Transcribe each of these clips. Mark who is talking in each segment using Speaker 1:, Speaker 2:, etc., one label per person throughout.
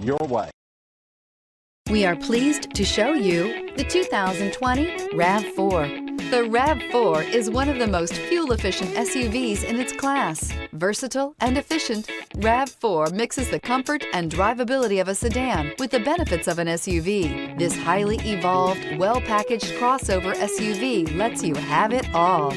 Speaker 1: your way.
Speaker 2: We are pleased to show you the 2020 RAV4. The RAV4 is one of the most fuel-efficient SUVs in its class. Versatile and efficient, RAV4 mixes the comfort and drivability of a sedan with the benefits of an SUV. This highly evolved, well-packaged crossover SUV lets you have it all.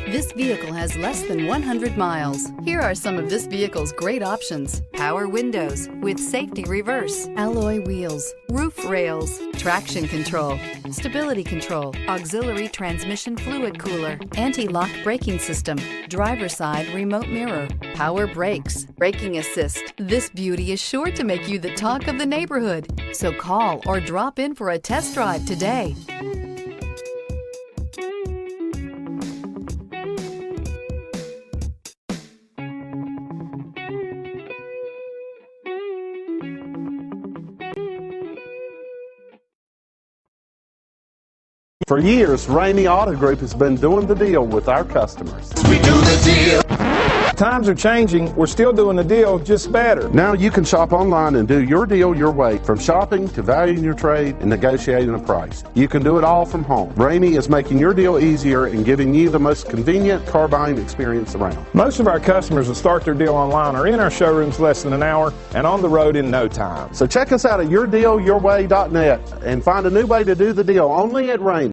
Speaker 2: This vehicle has less than 100 miles. Here are some of this vehicle's great options: power windows with safety reverse, alloy wheels, roof rails, traction control, stability control, auxiliary transmission fluid cooler, anti-lock braking system, driver's side remote mirror, power brakes, braking assist. This beauty is sure to make you the talk of the neighborhood. So call or drop in for a test drive today.
Speaker 1: For years, Ramey Auto Group has been doing the deal with our customers.
Speaker 3: We do the deal.
Speaker 4: Times are changing. We're still doing the deal, just better.
Speaker 1: Now you can shop online and do your deal your way, from shopping to valuing your trade and negotiating a price. You can do it all from home. Ramey is making your deal easier and giving you the most convenient car buying experience around.
Speaker 4: Most of our customers that start their deal online are in our showrooms less than an hour and on the road in no time.
Speaker 1: So check us out at yourdealyourway.net and find a new way to do the deal only at Ramey.